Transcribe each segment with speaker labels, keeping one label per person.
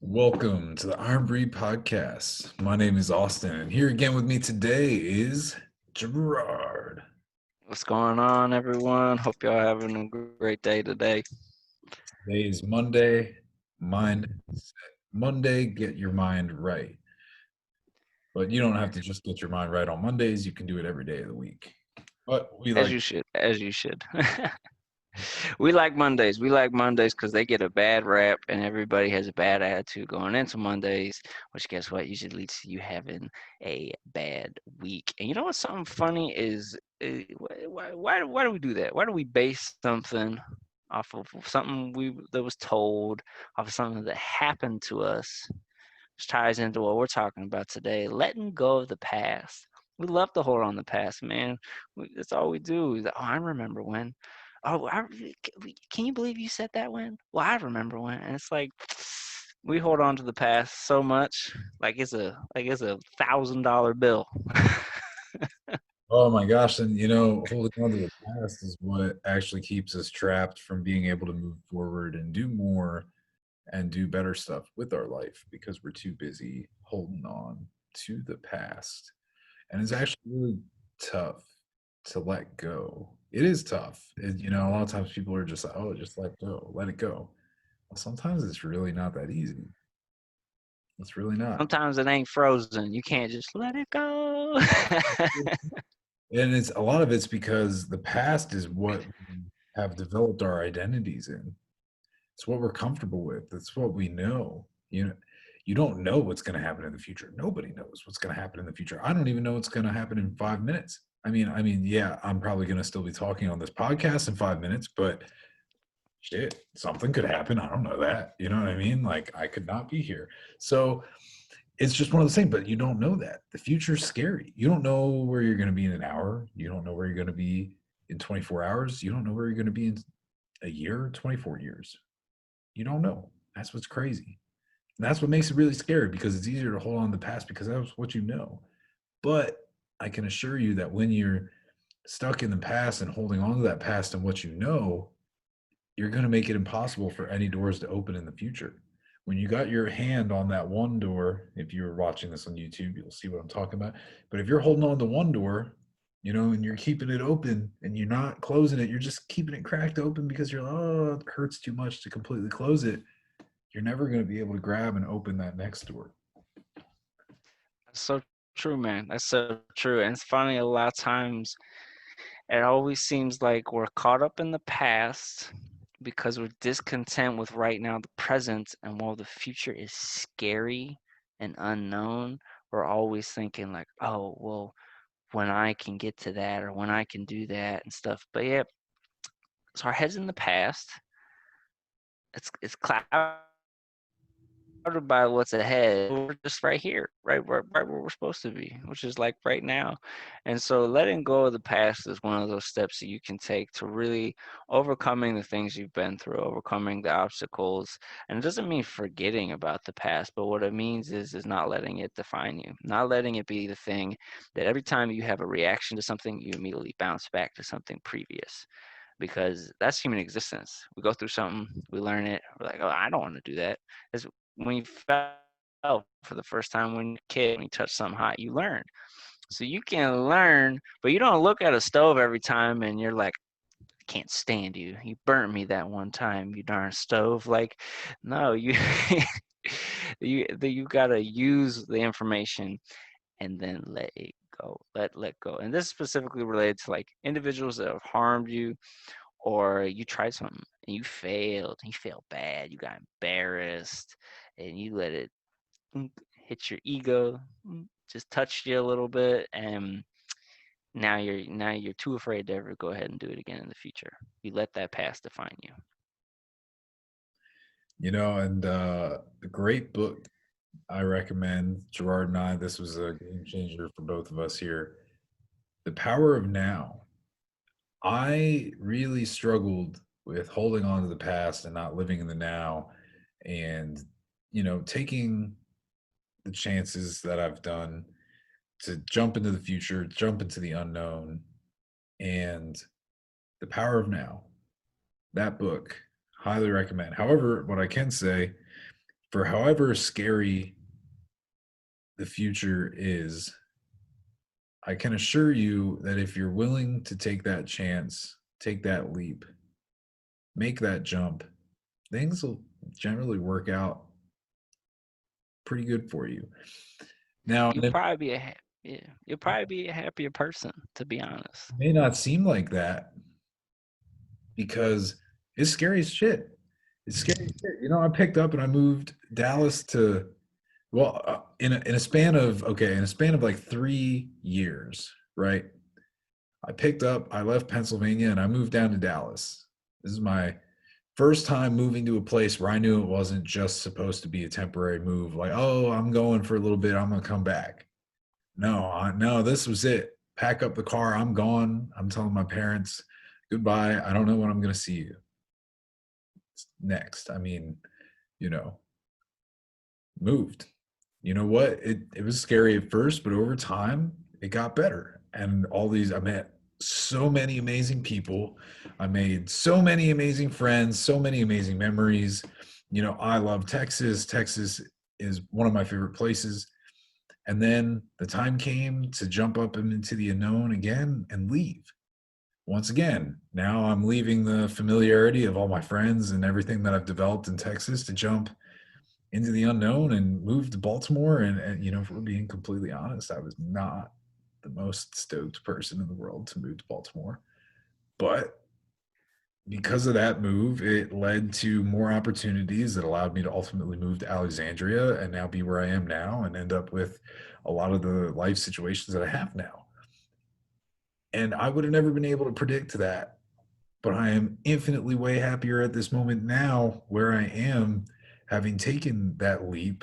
Speaker 1: Welcome to the Iron Breed Podcast. My name is Austin, and here again with me today is Gerard.
Speaker 2: What's going on, everyone? Hope y'all having a great day today.
Speaker 1: Today is Monday. Mind Monday, get your mind right. But you don't have to just get your mind right on Mondays. You can do it every day of the week. But we
Speaker 2: As
Speaker 1: like,
Speaker 2: you should, as you should. We like Mondays. We like Mondays because they get a bad rap, and everybody has a bad attitude going into Mondays. Which, guess what? Usually leads to you having a bad week. And you know what's something funny is why do we do that? Why do we base something off of something we that was told, off of something that happened to us? Which ties into what we're talking about today, letting go of the past. We love to hold on to the past, man. That's all we do. Oh, I remember when. Oh, can you believe you said that when? Well, I remember when. And it's like we hold on to the past so much, like it's a $1,000 bill.
Speaker 1: oh my gosh, and holding on to the past is what actually keeps us trapped from being able to move forward and do more and do better stuff with our life because we're too busy holding on to the past. And it's actually really tough to let go. It is tough. A lot of times people are just like, oh, just let go, let it go. Well, sometimes it's really not that easy. It's really not.
Speaker 2: Sometimes it ain't frozen. You can't just let it go.
Speaker 1: And it's a lot of it's because the past is what we have developed our identities in. It's what we're comfortable with. It's what we know. You don't know what's going to happen in the future. Nobody knows what's going to happen in the future. I don't even know what's going to happen in 5 minutes. I mean, yeah, I'm probably going to still be talking on this podcast in 5 minutes, but shit, something could happen. I don't know that. You know what I mean? Like I could not be here. So it's just one of the same, but you don't know that. The future's scary. You don't know where you're going to be in an hour. You don't know where you're going to be in 24 hours. You don't know where you're going to be in a year, 24 years. You don't know. That's what's crazy. And that's what makes it really scary because it's easier to hold on to the past because that's what you know. But I can assure you that when you're stuck in the past and holding on to that past and what you know, you're going to make it impossible for any doors to open in the future. When you got your hand on that one door, if you're watching this on YouTube, you'll see what I'm talking about. But if you're holding on to one door, and you're keeping it open and you're not closing it, you're just keeping it cracked open because you're like, oh, it hurts too much to completely close it. You're never going to be able to grab and open that next door.
Speaker 2: That's so true, man. That's so true. And it's funny, a lot of times it always seems like we're caught up in the past because we're discontent with right now, the present, and while the future is scary and unknown, we're always thinking like, oh, well, when I can get to that or when I can do that and stuff. But yeah, so our head's in the past. It's clouded by what's ahead. We're just right here, right where we're supposed to be, which is like right now. And so letting go of the past is one of those steps that you can take to really overcoming the things you've been through, overcoming the obstacles. And it doesn't mean forgetting about the past, but what it means is not letting it define you, not letting it be the thing that every time you have a reaction to something, you immediately bounce back to something previous, because that's human existence. We go through something, we learn it, we're like, oh, I don't want to do that. It's when you fell for the first time when you're a kid, when you touch something hot, you learn. So you can learn, but you don't look at a stove every time and you're like, I can't stand you. You burnt me that one time, you darn stove. Like, no, you you gotta use the information and then let it go. Let go. And this is specifically related to like individuals that have harmed you, or you tried something and you failed bad, you got embarrassed, and you let it hit your ego, just touched you a little bit, and now you're too afraid to ever go ahead and do it again in the future. You let that past define you.
Speaker 1: And a great book I recommend, Gerard and I, this was a game changer for both of us here. The Power of Now. I really struggled with holding on to the past and not living in the now and, taking the chances that I've done to jump into the future, jump into the unknown, and The Power of Now. That book, highly recommend. However, what I can say, for however scary the future is, I can assure you that if you're willing to take that chance, take that leap, make that jump, things will generally work out pretty good for you. Now,
Speaker 2: You'll
Speaker 1: and it
Speaker 2: probably be yeah, you'll probably be a happier person, to be honest.
Speaker 1: may not seem like that because it's scary as shit. It's scary as shit. You know, I picked up and I moved Dallas to, well, in a span of, okay, in a span of like 3 years, right? I left Pennsylvania and I moved down to Dallas. This is my first time moving to a place where I knew it wasn't just supposed to be a temporary move. Like, oh, I'm going for a little bit. I'm gonna come back. No, this was it. Pack up the car. I'm gone. I'm telling my parents goodbye. I don't know when I'm gonna see you next. I mean, you know, moved. You know what? It was scary at first, but over time it got better. And all these I met so many amazing people. I made so many amazing friends, so many amazing memories. You know, I love Texas. Texas is one of my favorite places. And then the time came to jump up into the unknown again and leave. Once again, now I'm leaving the familiarity of all my friends and everything that I've developed in Texas to jump into the unknown and move to Baltimore. And you know, if we're being completely honest, I was not the most stoked person in the world to move to Baltimore. But because of that move, it led to more opportunities that allowed me to ultimately move to Alexandria and now be where I am now and end up with a lot of the life situations that I have now. And I would have never been able to predict that, but I am infinitely way happier at this moment now where I am, having taken that leap,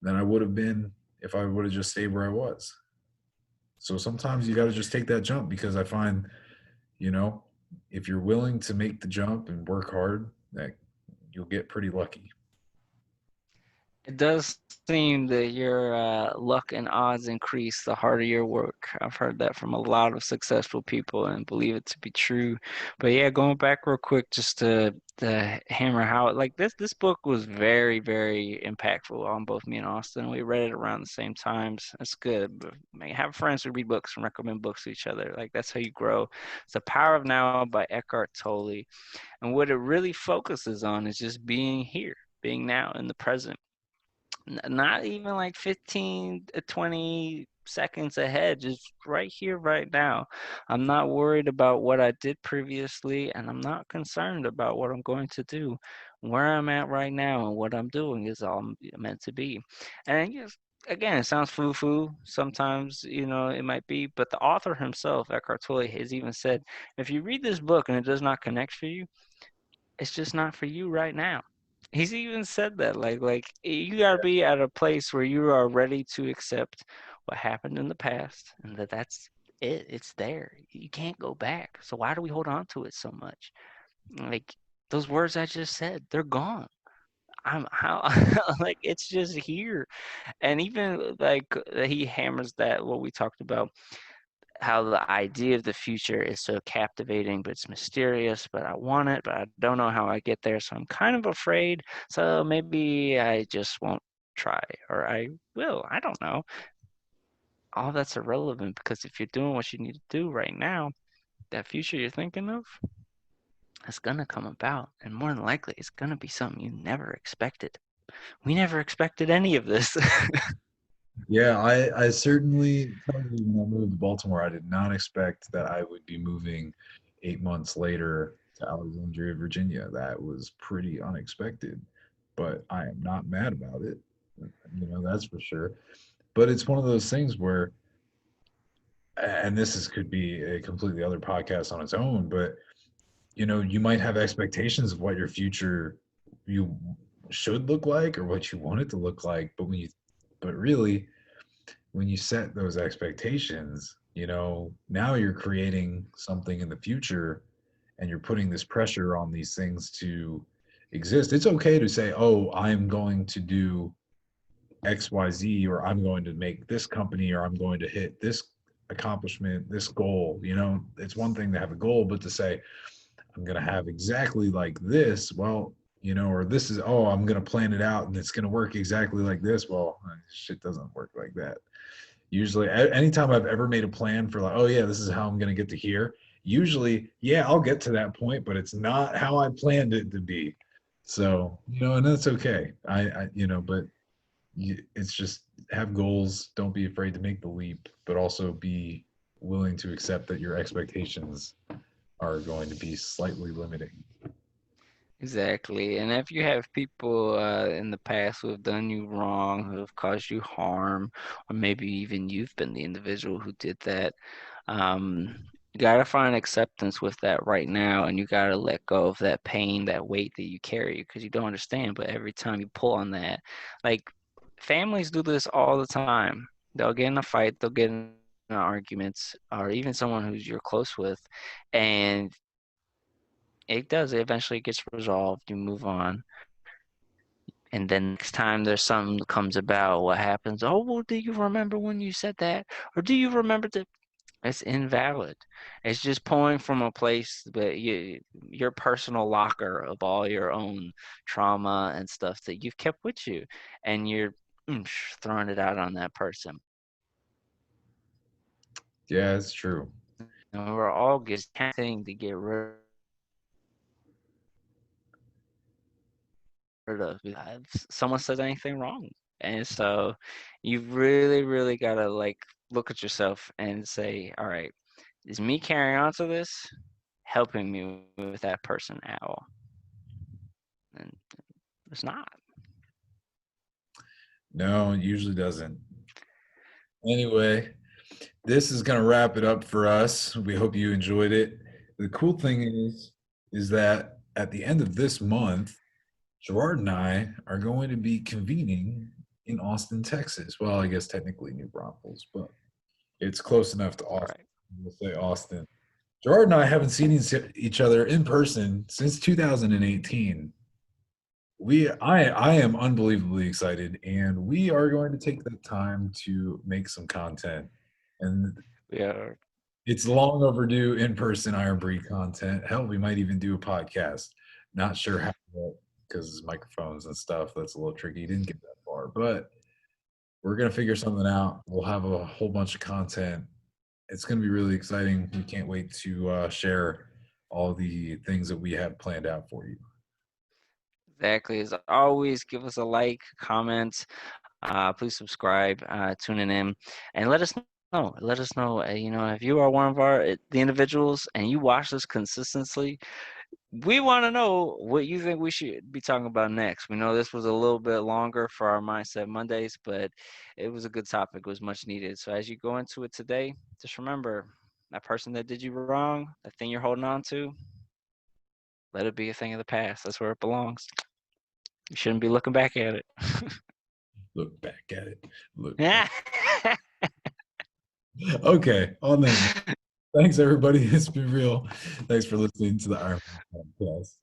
Speaker 1: than I would have been if I would have just stayed where I was. So sometimes you got to just take that jump because I find, you know, if you're willing to make the jump and work hard, that you'll get pretty lucky.
Speaker 2: It does seem that your luck and odds increase the harder your work. I've heard that from a lot of successful people and believe it to be true. But yeah, going back real quick, just to hammer how like this book was very, very impactful on both me and Austin. We read it around the same times. That's good. But man, have friends who read books and recommend books to each other. Like that's how you grow. It's The Power of Now by Eckhart Tolle. And what it really focuses on is just being here, being now in the present, not even like 15 to 20 seconds ahead, just right here, right now. I'm not worried about what I did previously, and I'm not concerned about what I'm going to do. Where I'm at right now and what I'm doing is all I'm meant to be. And yes, again, it sounds foo-foo. Sometimes, it might be, but the author himself, Eckhart Tolle, has even said, if you read this book and it does not connect for you, it's just not for you right now. He's even said that like you got to be at a place where you are ready to accept what happened in the past and that's it. It's there. You can't go back. So why do we hold on to it so much? Like those words I just said, they're gone. I'm how like it's just here. And even like he hammers that what we talked about, how the idea of the future is so captivating, but it's mysterious, but I want it, but I don't know how I get there. So I'm kind of afraid. So maybe I just won't try, or I will. I don't know. All that's irrelevant because if you're doing what you need to do right now, that future you're thinking of is going to come about. And more than likely, it's going to be something you never expected. We never expected any of this.
Speaker 1: Yeah, I certainly tell you when I moved to Baltimore, I did not expect that I would be moving 8 months later to Alexandria, Virginia. That was pretty unexpected, but I am not mad about it. You know, that's for sure. But it's one of those things where, and this is could be a completely other podcast on its own, but you know, you might have expectations of what your future you should look like or what you want it to look like, but really when you set those expectations, you know, now you're creating something in the future and you're putting this pressure on these things to exist. It's okay to say, oh, I'm going to do XYZ, or I'm going to make this company, or I'm going to hit this accomplishment, this goal. You know, it's one thing to have a goal, but to say, I'm going to have exactly like this, well, you know, or this is, oh, I'm going to plan it out and it's going to work exactly like this. Well, shit doesn't work like that. Usually, anytime I've ever made a plan for like, oh yeah, this is how I'm going to get to here. Usually, yeah, I'll get to that point, but it's not how I planned it to be. So, you know, and that's okay. You know, but it's just have goals. Don't be afraid to make the leap, but also be willing to accept that your expectations are going to be slightly limiting.
Speaker 2: Exactly. And if you have people in the past who have done you wrong, who have caused you harm, or maybe even you've been the individual who did that, you gotta find acceptance with that right now, and you gotta let go of that pain, that weight that you carry, because you don't understand. But every time you pull on that, like families do this all the time. They'll get in a fight, they'll get in arguments, or even someone who's you're close with, and it does. It eventually gets resolved. You move on. And then next time there's something that comes about, what happens? Oh, well, do you remember when you said that? Or do you remember that? It's invalid. It's just pulling from a place that your personal locker of all your own trauma and stuff that you've kept with you, and you're throwing it out on that person.
Speaker 1: Yeah, it's true.
Speaker 2: And we're all just thing to get rid of if someone says anything wrong. And so you really, really gotta like look at yourself and say, all right, is me carrying on to this helping me with that person at all? And it's not.
Speaker 1: No, it usually doesn't. Anyway, this is going to wrap it up for us. We hope you enjoyed it. The cool thing is that at the end of this month, Gerard and I are going to be convening in Austin, Texas. Well, I guess technically New Braunfels, but it's close enough to Austin.
Speaker 2: Right.
Speaker 1: We'll say Austin. Gerard and I haven't seen each other in person since 2018. I am unbelievably excited, and we are going to take the time to make some content. And
Speaker 2: We are
Speaker 1: it's long overdue in person Iron Breed content. Hell, we might even do a podcast. Not sure how, because microphones and stuff, that's a little tricky. Didn't get that far, but we're going to figure something out. We'll have a whole bunch of content. It's going to be really exciting. We can't wait to share all the things that we have planned out for you.
Speaker 2: exactly as always. Give us a like, comment, please subscribe, tuning in, and let us know. Let us know. You know, if you are one of the individuals and you watch this consistently, we want to know what you think we should be talking about next. We know this was a little bit longer for our Mindset Mondays, but it was a good topic. It was much needed. So as you go into it today, just remember that person that did you wrong, that thing you're holding on to, let it be a thing of the past. That's where it belongs. You shouldn't be looking back at it.
Speaker 1: Look back at it. Look.
Speaker 2: Yeah.
Speaker 1: Okay. On that. Thanks, everybody. It's been real. Thanks for listening to the Iron Man podcast.